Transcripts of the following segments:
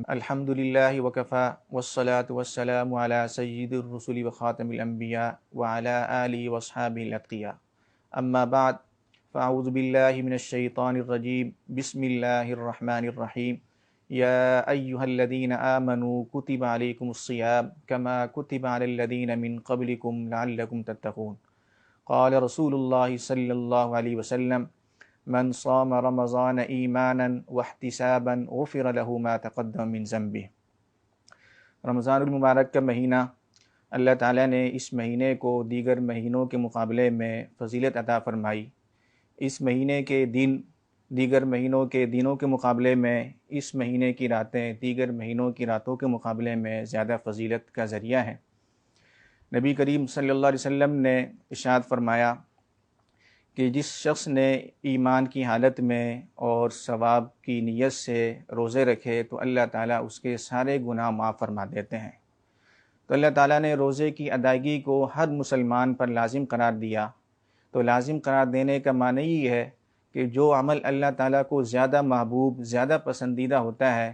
الحمد للہ وکفا والصلاة والسلام علی سید الرسل وخاتم الانبیاء وعلی آلہ واصحابہ الاتقیاء اما بعد فاعوذ باللہ من الشیطان الرجیم بسم اللہ الرحمن الرحیم یا ایہا الذین آمنوا کتب علیکم الصیام کما کتب علی الذین من قبلکم لعلکم تتقون قال رسول اللہ صلی اللہ علیہ وسلم من صام رمضان ایمانا واحتسابا غفر له ما تقدم من ذنبه۔ رمضان المبارک کا مہینہ، اللہ تعالیٰ نے اس مہینے کو دیگر مہینوں کے مقابلے میں فضیلت عطا فرمائی۔ اس مہینے کے دن دیگر مہینوں کے دنوں کے مقابلے میں اس مہینے کی راتیں دیگر مہینوں کی راتوں کے مقابلے میں زیادہ فضیلت کا ذریعہ ہیں۔ نبی کریم صلی اللہ علیہ وسلم نے ارشاد فرمایا کہ جس شخص نے ایمان کی حالت میں اور ثواب کی نیت سے روزے رکھے تو اللہ تعالیٰ اس کے سارے گناہ معاف فرما دیتے ہیں۔ تو اللہ تعالیٰ نے روزے کی ادائیگی کو ہر مسلمان پر لازم قرار دیا۔ تو لازم قرار دینے کا معنی یہ ہے کہ جو عمل اللہ تعالیٰ کو زیادہ محبوب، زیادہ پسندیدہ ہوتا ہے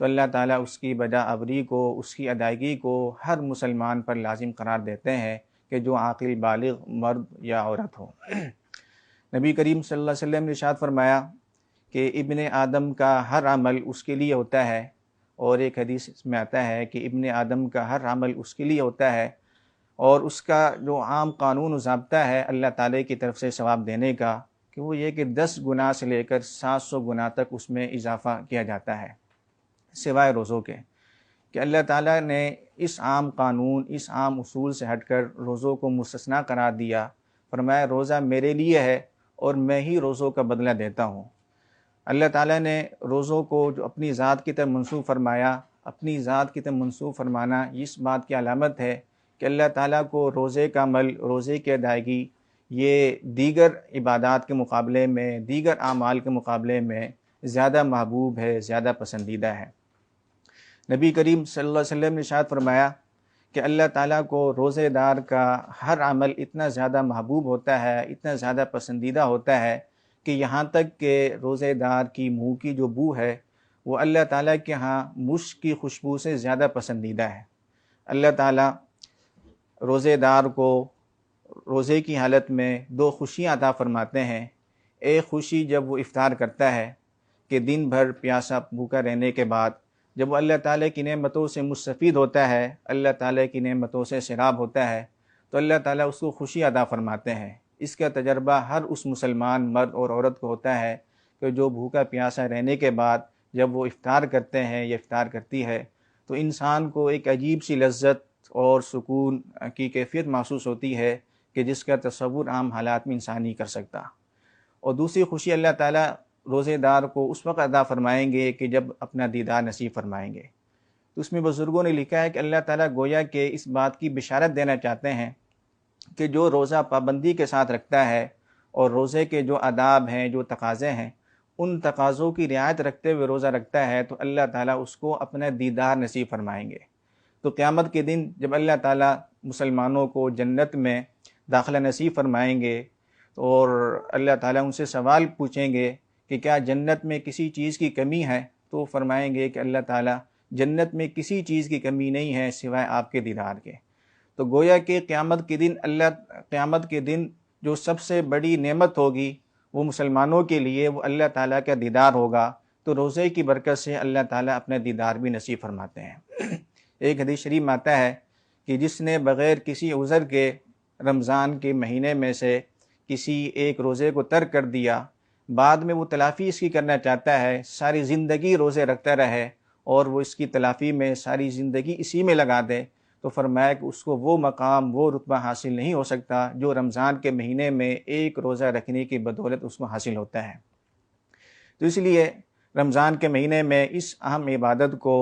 تو اللہ تعالیٰ اس کی بجاوری کو، اس کی ادائیگی کو ہر مسلمان پر لازم قرار دیتے ہیں کہ جو عاقل بالغ مرد یا عورت ہو۔ نبی کریم صلی اللہ علیہ وسلم نے ارشاد فرمایا کہ ابن آدم کا ہر عمل اس کے لیے ہوتا ہے، اور ایک حدیث میں آتا ہے کہ ابن آدم کا ہر عمل اس کے لیے ہوتا ہے، اور اس کا جو عام قانون و ضابطہ ہے اللہ تعالیٰ کی طرف سے ثواب دینے کا کہ وہ یہ کہ 10 گناہ سے لے کر 700 گناہ تک اس میں اضافہ کیا جاتا ہے، سوائے روزوں کے، کہ اللہ تعالیٰ نے اس عام قانون، اس عام اصول سے ہٹ کر روزوں کو مستثنیٰ قرار دیا۔ فرمایا روزہ میرے لیے ہے اور میں ہی روزوں کا بدلہ دیتا ہوں۔ اللہ تعالیٰ نے روزوں کو جو اپنی ذات کی طرف منسوب فرمایا، اپنی ذات کی طرف منسوب فرمانا اس بات کی علامت ہے کہ اللہ تعالیٰ کو روزے کا عمل، روزے کی ادائیگی یہ دیگر عبادات کے مقابلے میں، دیگر اعمال کے مقابلے میں زیادہ محبوب ہے، زیادہ پسندیدہ ہے۔ نبی کریم صلی اللہ علیہ وسلم نے ارشاد فرمایا کہ اللہ تعالیٰ کو روزے دار کا ہر عمل اتنا زیادہ محبوب ہوتا ہے، اتنا زیادہ پسندیدہ ہوتا ہے کہ یہاں تک کہ روزے دار کی منہ کی جو بو ہے وہ اللہ تعالیٰ کے ہاں مشک کی خوشبو سے زیادہ پسندیدہ ہے۔ اللہ تعالیٰ روزے دار کو روزے کی حالت میں 2 خوشیاں عطا فرماتے ہیں۔ ایک خوشی جب وہ افطار کرتا ہے کہ دن بھر پیاسا بھوکا رہنے کے بعد جب وہ اللہ تعالیٰ کی نعمتوں سے مستفید ہوتا ہے، اللہ تعالیٰ کی نعمتوں سے سیراب ہوتا ہے تو اللہ تعالیٰ اس کو خوشی عطا فرماتے ہیں۔ اس کا تجربہ ہر اس مسلمان مرد اور عورت کو ہوتا ہے کہ جو بھوکا پیاسا رہنے کے بعد جب وہ افطار کرتے ہیں یا افطار کرتی ہے تو انسان کو ایک عجیب سی لذت اور سکون کی کیفیت محسوس ہوتی ہے کہ جس کا تصور عام حالات میں انسان نہیں کر سکتا۔ اور دوسری خوشی اللہ تعالیٰ روزے دار کو اس وقت عطا فرمائیں گے کہ جب اپنا دیدار نصیب فرمائیں گے۔ تو اس میں بزرگوں نے لکھا ہے کہ اللہ تعالیٰ گویا کہ اس بات کی بشارت دینا چاہتے ہیں کہ جو روزہ پابندی کے ساتھ رکھتا ہے اور روزے کے جو آداب ہیں، جو تقاضے ہیں، ان تقاضوں کی رعایت رکھتے ہوئے روزہ رکھتا ہے تو اللہ تعالیٰ اس کو اپنا دیدار نصیب فرمائیں گے۔ تو قیامت کے دن جب اللہ تعالیٰ مسلمانوں کو جنت میں داخلہ نصیب فرمائیں گے اور اللہ تعالیٰ ان سے سوال پوچھیں گے کہ کیا جنت میں کسی چیز کی کمی ہے، تو فرمائیں گے کہ اللہ تعالیٰ جنت میں کسی چیز کی کمی نہیں ہے سوائے آپ کے دیدار کے۔ تو گویا کہ قیامت کے دن جو سب سے بڑی نعمت ہوگی وہ مسلمانوں کے لیے وہ اللہ تعالیٰ کا دیدار ہوگا۔ تو روزے کی برکت سے اللہ تعالیٰ اپنا دیدار بھی نصیب فرماتے ہیں۔ ایک حدیث شریف میں آتا ہے کہ جس نے بغیر کسی عذر کے رمضان کے مہینے میں سے کسی ایک روزے کو ترک کر دیا، بعد میں وہ تلافی اس کی کرنا چاہتا ہے، ساری زندگی روزے رکھتا رہے اور وہ اس کی تلافی میں ساری زندگی اسی میں لگا دے، تو فرمایا کہ اس کو وہ مقام، وہ رتبہ حاصل نہیں ہو سکتا جو رمضان کے مہینے میں ایک روزہ رکھنے کی بدولت اس کو حاصل ہوتا ہے۔ تو اس لیے رمضان کے مہینے میں اس اہم عبادت کو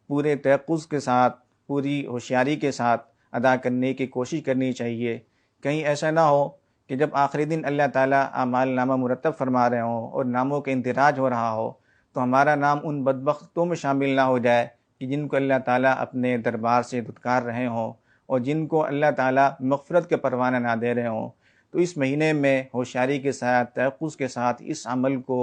پورے تیقظ کے ساتھ، پوری ہوشیاری کے ساتھ ادا کرنے کی کوشش کرنی چاہیے۔ کہیں ایسا نہ ہو کہ جب آخری دن اللہ تعالیٰ اعمال نامہ مرتب فرما رہے ہوں اور ناموں کا اندراج ہو رہا ہو تو ہمارا نام ان بدبختوں میں شامل نہ ہو جائے کہ جن کو اللہ تعالیٰ اپنے دربار سے دھتکار رہے ہوں اور جن کو اللہ تعالیٰ مغفرت کے پروانہ نہ دے رہے ہوں۔ تو اس مہینے میں ہوشیاری کے ساتھ، تیقظ کے ساتھ اس عمل کو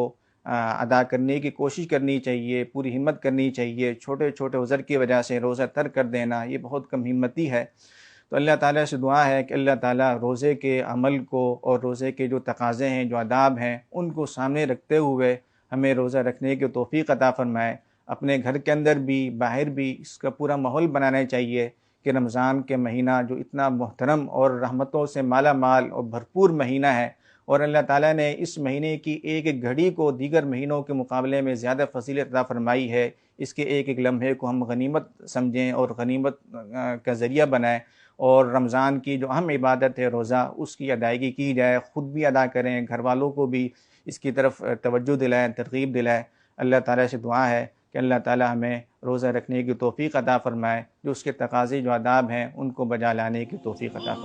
ادا کرنے کی کوشش کرنی چاہیے، پوری ہمت کرنی چاہیے۔ چھوٹے چھوٹے عذر کی وجہ سے روزہ ترک کر دینا یہ بہت کم ہمتی ہے۔ تو اللہ تعالیٰ سے دعا ہے کہ اللہ تعالیٰ روزے کے عمل کو اور روزے کے جو تقاضے ہیں، جو آداب ہیں، ان کو سامنے رکھتے ہوئے ہمیں روزہ رکھنے کی توفیق عطا فرمائے۔ اپنے گھر کے اندر بھی باہر بھی اس کا پورا ماحول بنانا چاہیے کہ رمضان کے مہینہ جو اتنا محترم اور رحمتوں سے مالا مال اور بھرپور مہینہ ہے، اور اللہ تعالیٰ نے اس مہینے کی ایک ایک گھڑی کو دیگر مہینوں کے مقابلے میں زیادہ فضیلت عطا فرمائی ہے۔ اس کے ایک ایک لمحے کو ہم غنیمت سمجھیں اور غنیمت کا ذریعہ بنائیں، اور رمضان کی جو اہم عبادت ہے روزہ، اس کی ادائیگی کی جائے، خود بھی ادا کریں، گھر والوں کو بھی اس کی طرف توجہ دلائیں، ترغیب دلائیں۔ اللہ تعالیٰ سے دعا ہے کہ اللہ تعالیٰ ہمیں روزہ رکھنے کی توفیق عطا فرمائے، جو اس کے تقاضے جو آداب ہیں ان کو بجا لانے کی توفیق عطا فرمائے۔